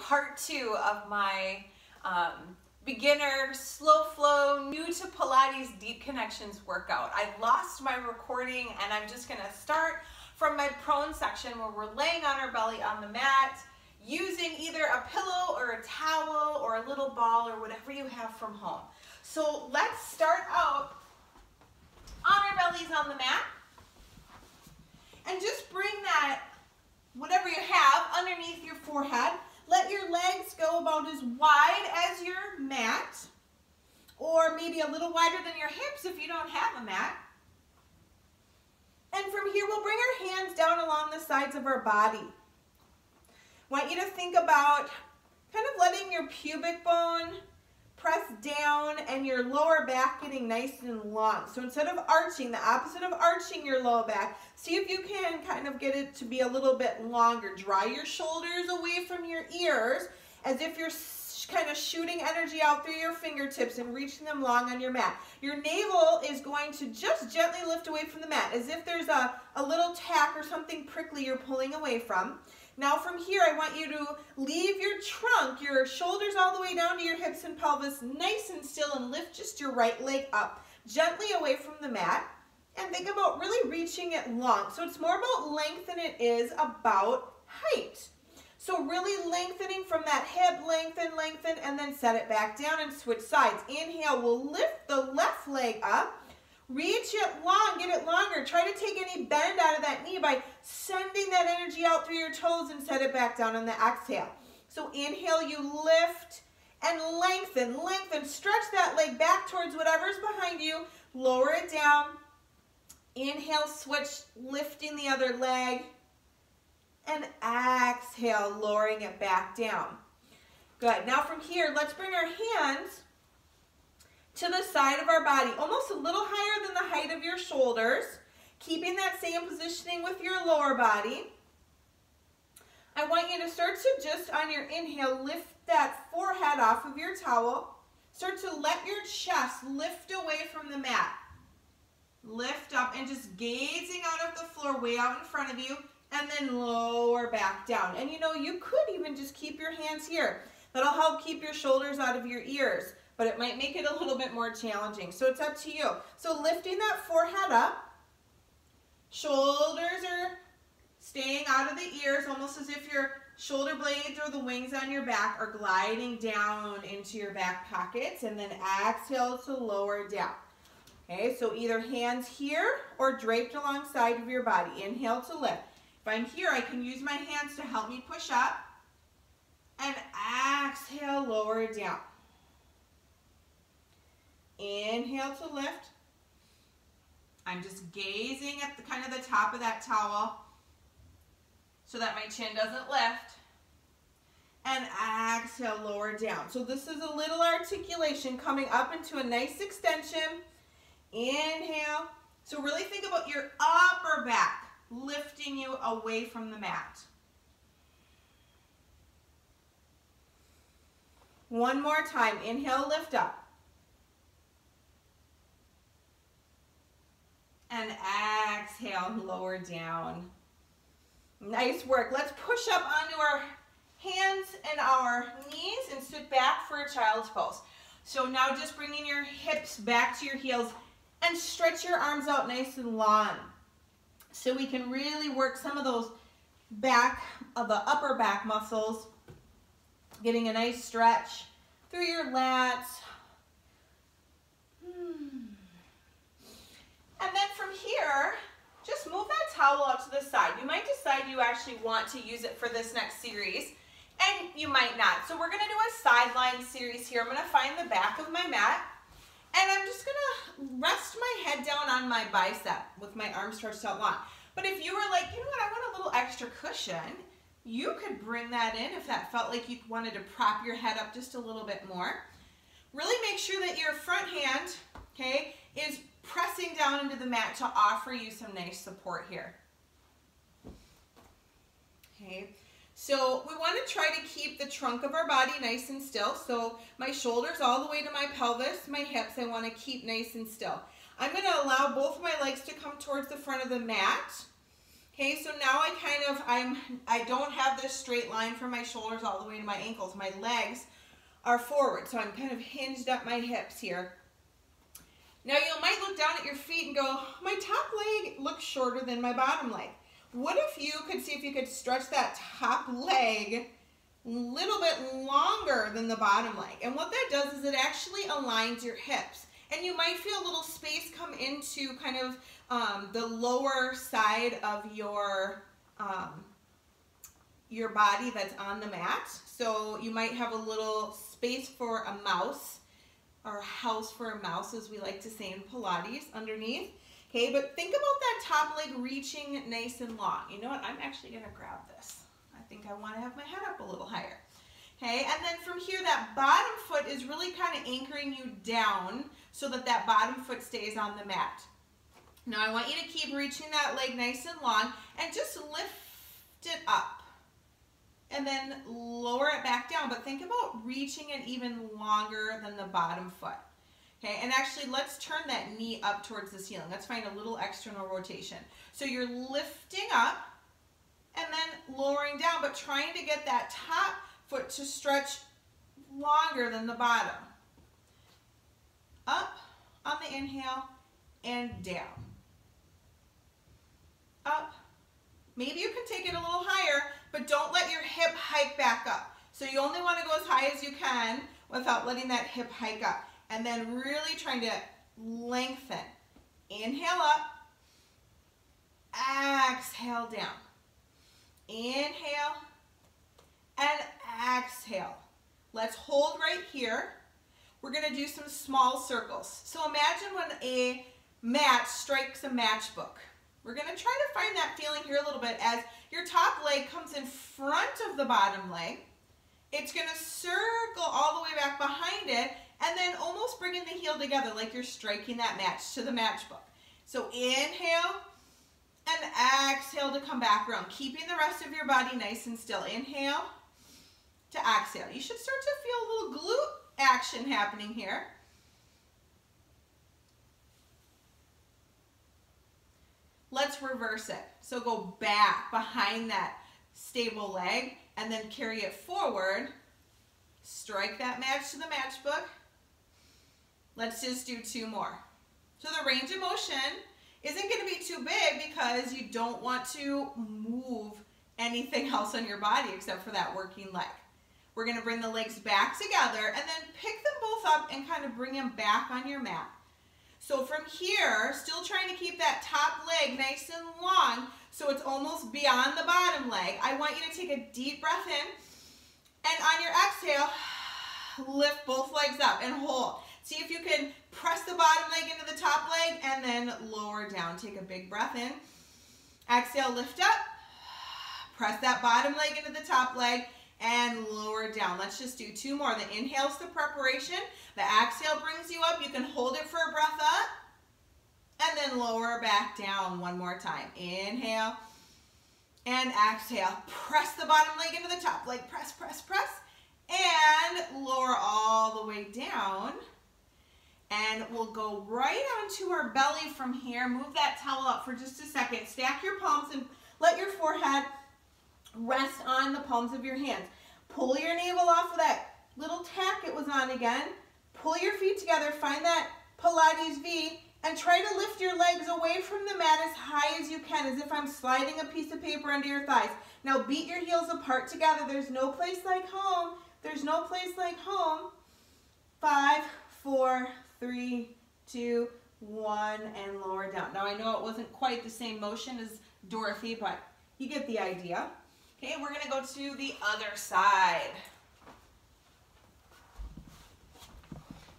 part 2 of my beginner, slow flow, new to Pilates deep connections workout. I lost my recording and I'm just gonna start from my prone section where we're laying on our belly on the mat using either a pillow or a towel or a little ball or whatever you have from home. So let's start out on our bellies on the mat and just bring that, whatever you have, underneath your forehead. Let your legs go about as wide as your mat, or maybe a little wider than your hips if you don't have a mat. And from here, we'll bring our hands down along the sides of our body. Want you to think about kind of letting your pubic bone press down and your lower back getting nice and long. So instead of arching, the opposite of arching your lower back, see if you can kind of get it to be a little bit longer. Draw your shoulders away from your ears as if you're kind of shooting energy out through your fingertips and reaching them long on your mat. Your navel is going to just gently lift away from the mat as if there's a little tack or something prickly you're pulling away from. Now from here, I want you to leave your trunk, your shoulders all the way down to your hips and pelvis, nice and still, and lift just your right leg up, gently away from the mat, and think about really reaching it long. So it's more about length than it is about height. So really lengthening from that hip, lengthen, and then set it back down and switch sides. Inhale, we'll lift the left leg up. Reach it long, get it longer. Try to take any bend out of that knee by sending that energy out through your toes and set it back down on the exhale. So inhale, you lift and lengthen, stretch that leg back towards whatever's behind you, lower it down. Inhale, switch, lifting the other leg, and exhale, lowering it back down. Good, now from here, let's bring our hands to the side of our body, almost a little higher than the height of your shoulders, keeping that same positioning with your lower body. I want you to start to just on your inhale, lift that forehead off of your towel. Start to let your chest lift away from the mat. Lift up and just gazing out of the floor way out in front of you, and then lower back down. And you know, you could even just keep your hands here. That'll help keep your shoulders out of your ears, but it might make it a little bit more challenging. So it's up to you. So lifting that forehead up, shoulders are staying out of the ears, almost as if your shoulder blades or the wings on your back are gliding down into your back pockets, and then exhale to lower down. Okay, so either hands here or draped alongside of your body. Inhale to lift. If I'm here, I can use my hands to help me push up, and exhale, lower it down. Inhale to lift. I'm just gazing at the kind of the top of that towel so that my chin doesn't lift. And exhale, lower down. So this is a little articulation coming up into a nice extension. Inhale. So really think about your upper back lifting you away from the mat. One more time. Inhale, lift up. And exhale, lower down. Nice work. Let's push up onto our hands and our knees and sit back for a child's pose. So now just bringing your hips back to your heels and stretch your arms out nice and long, so we can really work some of those back of the upper back muscles, getting a nice stretch through your lats. And then from here, just move that towel out to the side. You might decide you actually want to use it for this next series, and you might not. So we're gonna do a sideline series here. I'm gonna find the back of my mat, and I'm just gonna rest my head down on my bicep with my arms stretched out long. But if you were like, you know what, I want a little extra cushion, you could bring that in if that felt like you wanted to prop your head up just a little bit more. Really make sure that your front hand, okay, is pressing down into the mat to offer you some nice support here. Okay, so we want to try to keep the trunk of our body nice and still. So my shoulders all the way to my pelvis, my hips, I want to keep nice and still. I'm going to allow both of my legs to come towards the front of the mat. Okay, so now I don't have this straight line from my shoulders all the way to my ankles. My legs are forward, so I'm kind of hinged at my hips here. Now you might look down at your feet and go, my top leg looks shorter than my bottom leg. What if you could see if you could stretch that top leg a little bit longer than the bottom leg? And what that does is it actually aligns your hips. And you might feel a little space come into kind of the lower side of your body that's on the mat. So you might have a little space for a mouse, or a house for a mouse, as we like to say in Pilates, underneath. Okay, but think about that top leg reaching nice and long. You know what? I'm actually going to grab this. I think I want to have my head up a little higher. Okay, and then from here, that bottom foot is really kind of anchoring you down so that that bottom foot stays on the mat. Now I want you to keep reaching that leg nice and long and just lift it up and then lower it back down. But think about reaching it even longer than the bottom foot. Okay, and actually let's turn that knee up towards the ceiling. Let's find a little external rotation. So you're lifting up and then lowering down, but trying to get that top foot to stretch longer than the bottom. Up on the inhale and down. Up. Maybe you can take it a little higher, but don't let your hip hike back up. So you only want to go as high as you can without letting that hip hike up. And then really trying to lengthen. Inhale up. Exhale down. Inhale and exhale. Let's hold right here. We're going to do some small circles. So imagine when a match strikes a matchbook. We're going to try to find that feeling here a little bit as your top leg comes in front of the bottom leg. It's going to circle all the way back behind it and then almost bringing the heel together like you're striking that match to the matchbook. So inhale and exhale to come back around, keeping the rest of your body nice and still. Inhale to exhale. You should start to feel a little glute action happening here. Let's reverse it. So go back behind that stable leg and then carry it forward. Strike that match to the matchbook. Let's just do two more. So the range of motion isn't going to be too big because you don't want to move anything else on your body except for that working leg. We're going to bring the legs back together and then pick them both up and kind of bring them back on your mat. So from here, still trying to keep that top leg nice and long so it's almost beyond the bottom leg. I want you to take a deep breath in and on your exhale, lift both legs up and hold. See if you can press the bottom leg into the top leg and then lower down. Take a big breath in. Exhale, lift up. Press that bottom leg into the top leg and lower down. Let's just do two more. The inhale's the preparation. The exhale brings you up. You can hold it for a breath up and then lower back down one more time. Inhale and exhale. Press the bottom leg into the top leg. Press, press, press. And lower all the way down. And we'll go right onto our belly from here. Move that towel up for just a second. Stack your palms and let your forehead rest on the palms of your hands. Pull your navel off of that little tack it was on again. Pull your feet together. Find that Pilates V and try to lift your legs away from the mat as high as you can, as if I'm sliding a piece of paper under your thighs. Now beat your heels apart together. There's no place like home. There's no place like home. 5, 4, 3, 2, 1, and lower down. Now I know it wasn't quite the same motion as Dorothy, but you get the idea. Okay, we're going to go to the other side.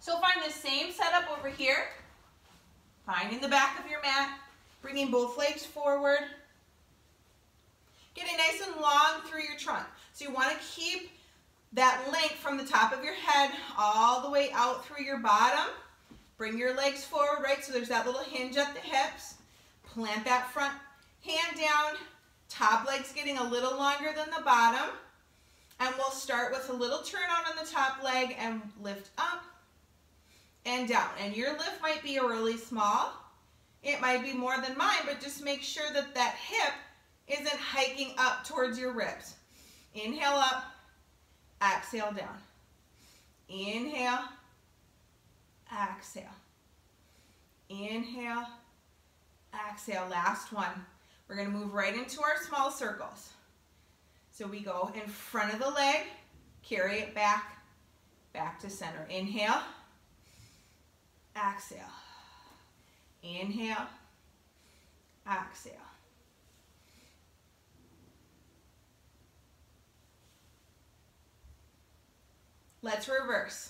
So find the same setup over here. Finding the back of your mat, bringing both legs forward. Getting nice and long through your trunk. So you want to keep that length from the top of your head all the way out through your bottom. Bring your legs forward, right? So there's that little hinge at the hips. Plant that front hand down. Top leg's getting a little longer than the bottom. And we'll start with a little turn on the top leg and lift up and down. And your lift might be really small. It might be more than mine, but just make sure that that hip isn't hiking up towards your ribs. Inhale up, exhale down. Inhale, exhale. Inhale, exhale. Last one. We're going to move right into our small circles. So we go in front of the leg, carry it back, back to center. Inhale, exhale. Inhale, exhale. Let's reverse.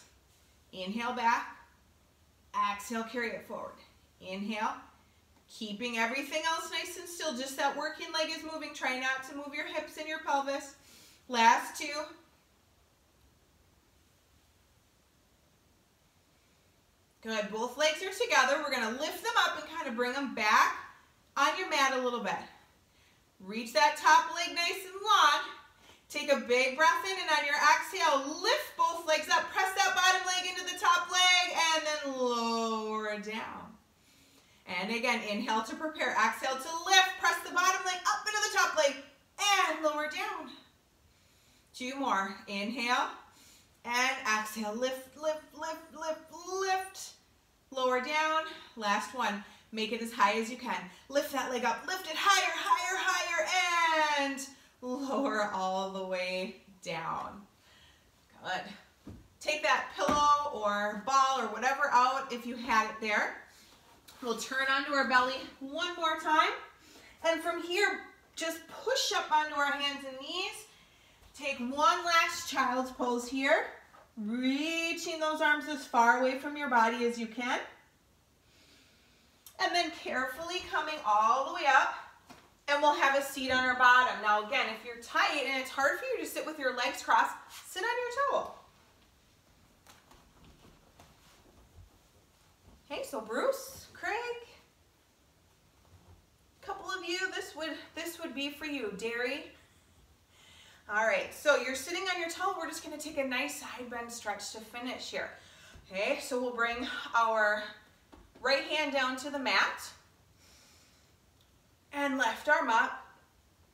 Inhale back, exhale, carry it forward. Inhale, keeping everything else nice and still, just that working leg is moving. Try not to move your hips and your pelvis. Last two. Good, both legs are together. We're gonna lift them up and kind of bring them back on your mat a little bit. Reach that top leg nice and long. Take a big breath in, and on your exhale, lift both legs up. Press that bottom leg into the top leg, and then lower down. And again, inhale to prepare. Exhale to lift. Press the bottom leg up into the top leg, and lower down. Two more. Inhale, and exhale. Lift, lift, lift, lift, lift. Lower down. Last one. Make it as high as you can. Lift that leg up. Lift it higher, higher, higher, and lower all the way down. Good. Take that pillow or ball or whatever out if you had it there. We'll turn onto our belly one more time. And from here, just push up onto our hands and knees. Take one last child's pose here. Reaching those arms as far away from your body as you can. And then carefully coming all the way up. And we'll have a seat on our bottom. Now again, if you're tight and it's hard for you to sit with your legs crossed, sit on your towel. Okay, so Bruce, Craig, a couple of you, this would be for you. Derry. All right, so you're sitting on your towel. We're just gonna take a nice side bend stretch to finish here. Okay, so we'll bring our right hand down to the mat. And left arm up.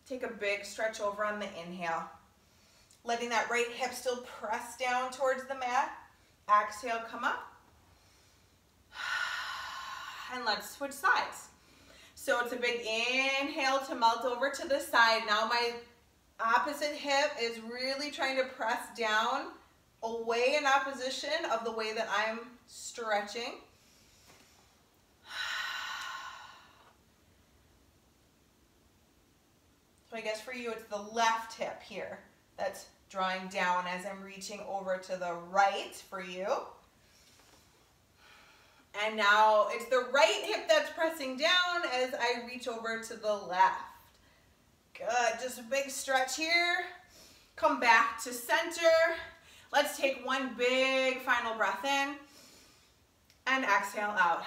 Take a big stretch over on the inhale. Letting that right hip still press down towards the mat. Exhale, come up. And let's switch sides. So it's a big inhale to melt over to the side. Now my opposite hip is really trying to press down away in opposition of the way that I'm stretching. So I guess for you, it's the left hip here that's drawing down as I'm reaching over to the right for you. And now it's the right hip that's pressing down as I reach over to the left. Good, just a big stretch here. Come back to center. Let's take one big final breath in and exhale out.